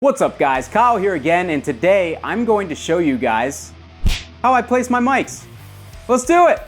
What's up guys, Kyle here again, and today I'm going to show you guys how I place my mics. Let's do it!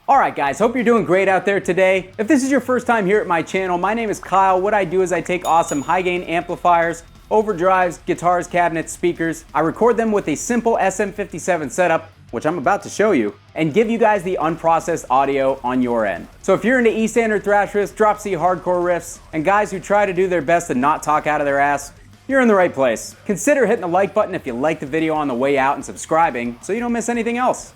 Alright guys, hope you're doing great out there today. If this is your first time here at my channel, my name is Kyle. What I do is I take awesome high gain amplifiers, overdrives, guitars, cabinets, speakers. I record them with a simple SM57 setup, which I'm about to show you, and give you guys the unprocessed audio on your end. So if you're into E-standard thrash riffs, drop C hardcore riffs, and guys who try to do their best to not talk out of their ass, you're in the right place. Consider hitting the like button if you like the video on the way out and subscribing so you don't miss anything else.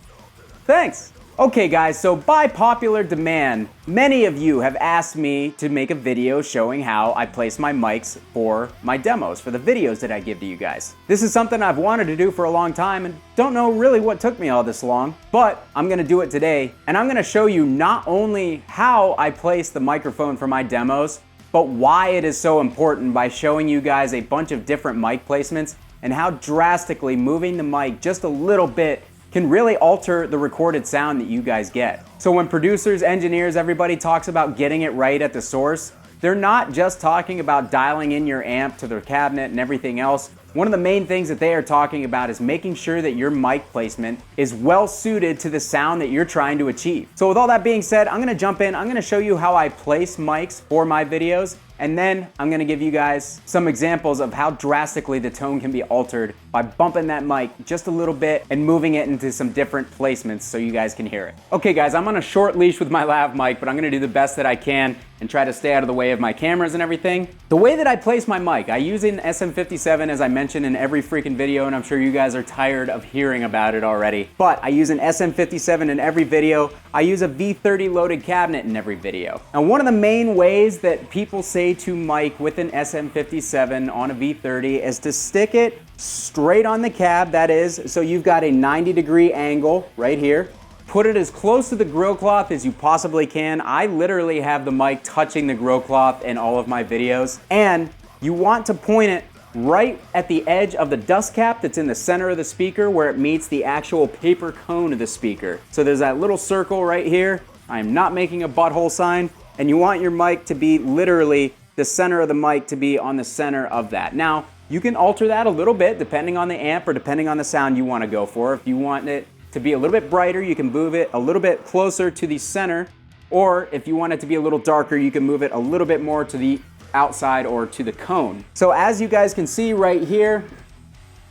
Thanks! Okay guys, so by popular demand, many of you have asked me to make a video showing how I place my mics for my demos, for the videos that I give to you guys. This is something I've wanted to do for a long time and don't know really what took me all this long, but I'm gonna do it today, and I'm gonna show you not only how I place the microphone for my demos, but why it is so important by showing you guys a bunch of different mic placements and how drastically moving the mic just a little bit can really alter the recorded sound that you guys get. So when producers, engineers, everybody talks about getting it right at the source, they're not just talking about dialing in your amp to their cabinet and everything else. One of the main things that they are talking about is making sure that your mic placement is well suited to the sound that you're trying to achieve. So with all that being said, I'm gonna jump in, I'm gonna show you how I place mics for my videos, and then I'm gonna give you guys some examples of how drastically the tone can be altered by bumping that mic just a little bit and moving it into some different placements so you guys can hear it. Okay guys, I'm on a short leash with my lav mic, but I'm gonna do the best that I can and try to stay out of the way of my cameras and everything. The way that I place my mic, I use an SM57 as I mentioned in every freaking video, and I'm sure you guys are tired of hearing about it already. But I use an SM57 in every video. I use a V30 loaded cabinet in every video. Now one of the main ways that people say to mic with an SM57 on a V30 is to stick it straight on the cab, that is, so you've got a 90-degree angle right here. Put it as close to the grill cloth as you possibly can. I literally have the mic touching the grill cloth in all of my videos. And you want to point it right at the edge of the dust cap that's in the center of the speaker where it meets the actual paper cone of the speaker. So there's that little circle right here. I'm not making a butthole sign. And you want your mic to be literally the center of the mic to be on the center of that. Now, you can alter that a little bit depending on the amp or depending on the sound you want to go for. If you want it to be a little bit brighter, you can move it a little bit closer to the center, or if you want it to be a little darker, you can move it a little bit more to the outside or to the cone. So as you guys can see right here,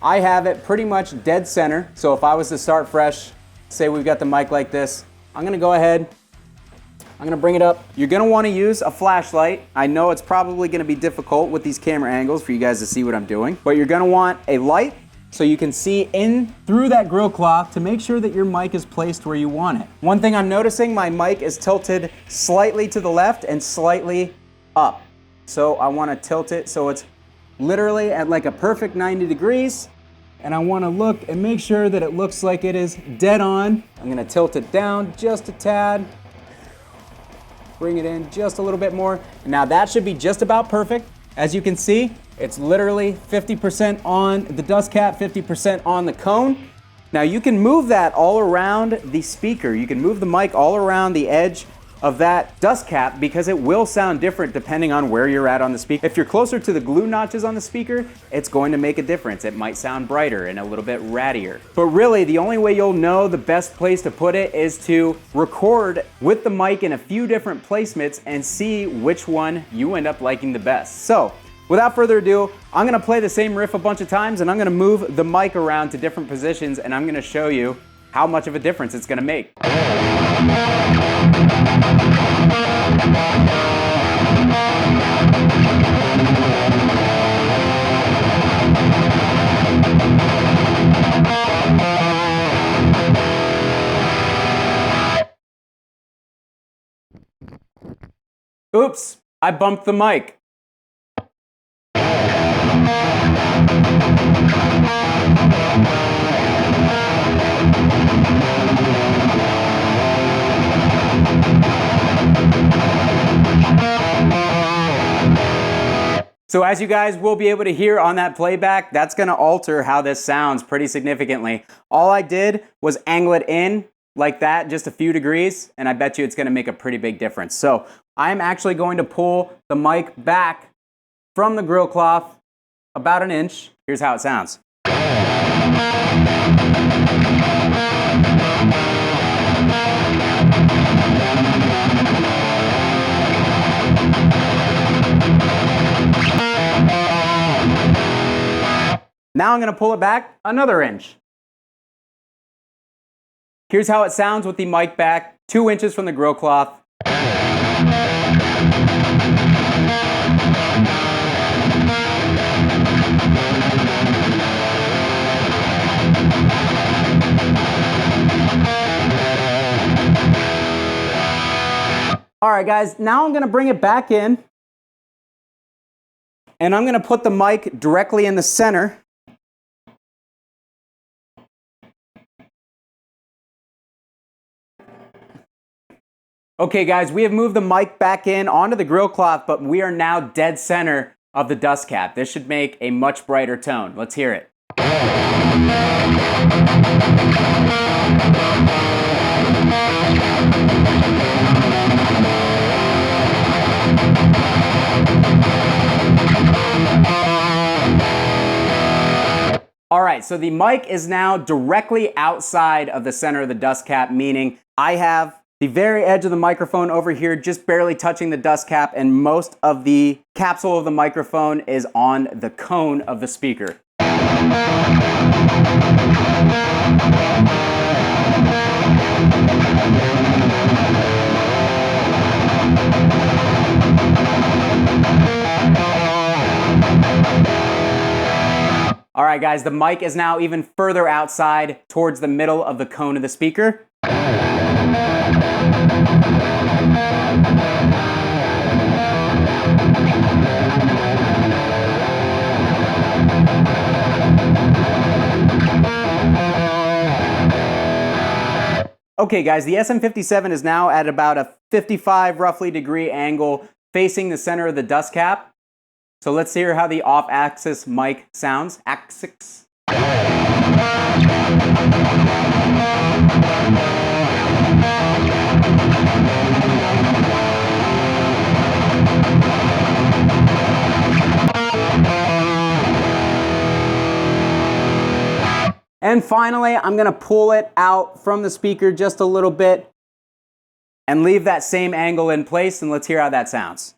I have it pretty much dead center. So if I was to start fresh, say we've got the mic like this, I'm gonna go ahead, I'm gonna bring it up. You're gonna wanna use a flashlight. I know it's probably gonna be difficult with these camera angles for you guys to see what I'm doing, but you're gonna want a light so you can see in through that grill cloth to make sure that your mic is placed where you want it. One thing I'm noticing, my mic is tilted slightly to the left and slightly up. So I wanna tilt it so it's literally at like a perfect 90 degrees. And I wanna look and make sure that it looks like it is dead on. I'm gonna tilt it down just a tad. Bring it in just a little bit more. And now that should be just about perfect. As you can see, it's literally 50% on the dust cap, 50% on the cone. Now you can move that all around the speaker. You can move the mic all around the edge of that dust cap because it will sound different depending on where you're at on the speaker. If you're closer to the glue notches on the speaker, it's going to make a difference. It might sound brighter and a little bit rattier. But really, the only way you'll know the best place to put it is to record with the mic in a few different placements and see which one you end up liking the best. So, without further ado, I'm gonna play the same riff a bunch of times and I'm gonna move the mic around to different positions and I'm gonna show you how much of a difference it's gonna make. Oops, I bumped the mic. So as you guys will be able to hear on that playback, that's gonna alter how this sounds pretty significantly. All I did was angle it in like that, just a few degrees, and I bet you it's going to make a pretty big difference. So I'm actually going to pull the mic back from the grill cloth about an inch. Here's how it sounds. Now I'm going to pull it back another inch. Here's how it sounds with the mic back 2 inches from the grill cloth. All right, guys, now I'm going to bring it back in, and I'm going to put the mic directly in the center. Okay, guys, we have moved the mic back in onto the grill cloth, but we are now dead center of the dust cap. This should make a much brighter tone. Let's hear it. All right, so the mic is now directly outside of the center of the dust cap, meaning I have the very edge of the microphone over here just barely touching the dust cap, and most of the capsule of the microphone is on the cone of the speaker. All right, guys, the mic is now even further outside towards the middle of the cone of the speaker. Okay, guys, the SM57 is now at about a 55 roughly degree angle facing the center of the dust cap. So let's hear how the off-axis mic sounds. Axis. And finally, I'm going to pull it out from the speaker just a little bit and leave that same angle in place, and let's hear how that sounds.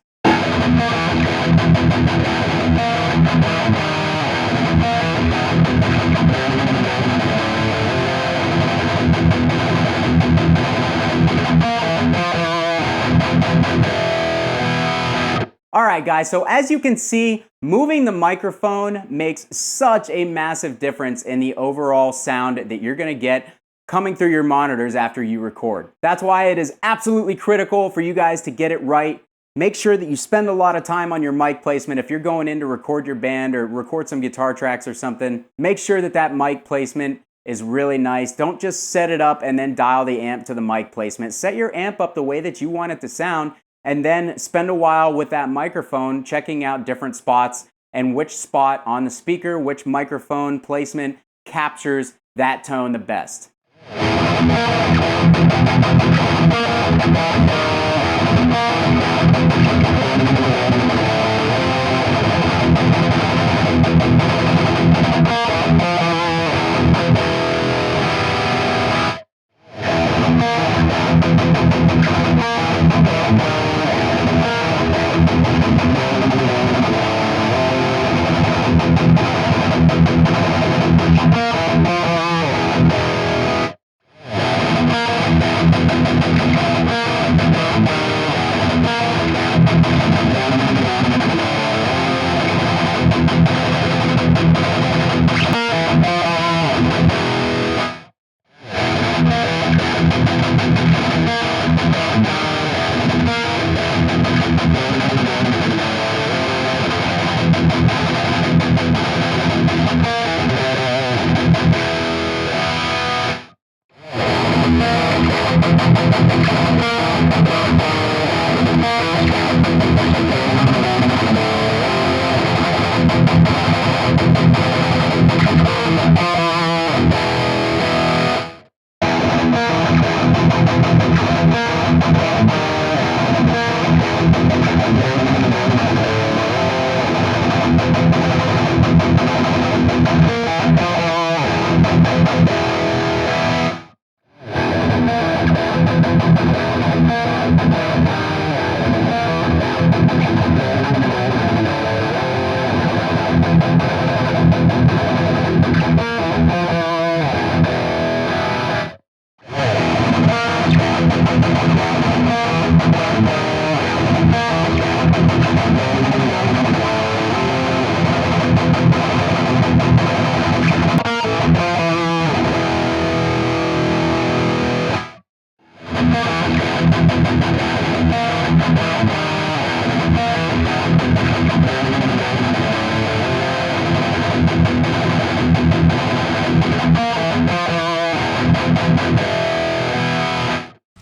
All right, guys, so as you can see, moving the microphone makes such a massive difference in the overall sound that you're going to get coming through your monitors after you record. That's why it is absolutely critical for you guys to get it right. Make sure that you spend a lot of time on your mic placement. If you're going in to record your band or record some guitar tracks or something, make sure that that mic placement is really nice. Don't just set it up and then dial the amp to the mic placement. Set your amp up the way that you want it to sound, and then spend a while with that microphone checking out different spots and which spot on the speaker, which microphone placement captures that tone the best.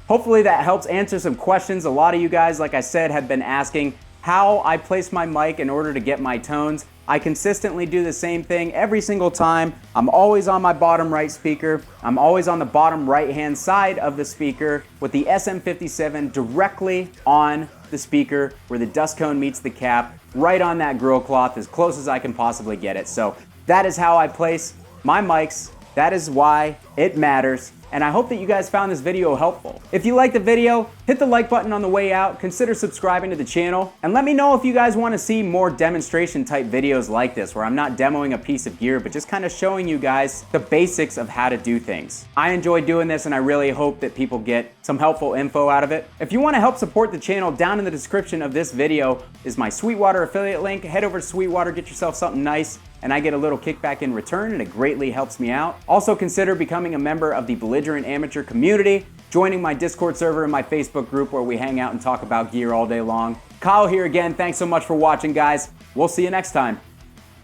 Hopefully that helps answer some questions. A lot of you guys, like I said, have been asking how I place my mic in order to get my tones. I consistently do the same thing every single time. I'm always on my bottom right speaker. I'm always on the bottom right hand side of the speaker with the SM57 directly on the speaker where the dust cone meets the cap, right on that grill cloth as close as I can possibly get it. So that is how I place my mics. That is why it matters. And I hope that you guys found this video helpful. If you liked the video, hit the like button on the way out, consider subscribing to the channel, and let me know if you guys want to see more demonstration type videos like this, where I'm not demoing a piece of gear, but just kind of showing you guys the basics of how to do things. I enjoy doing this, and I really hope that people get some helpful info out of it. If you want to help support the channel, down in the description of this video is my Sweetwater affiliate link. Head over to Sweetwater, get yourself something nice, and I get a little kickback in return, and it greatly helps me out. Also consider becoming a member of the Belligerent Amateur community, joining my Discord server and my Facebook group where we hang out and talk about gear all day long. Kyle here again. Thanks so much for watching, guys. We'll see you next time.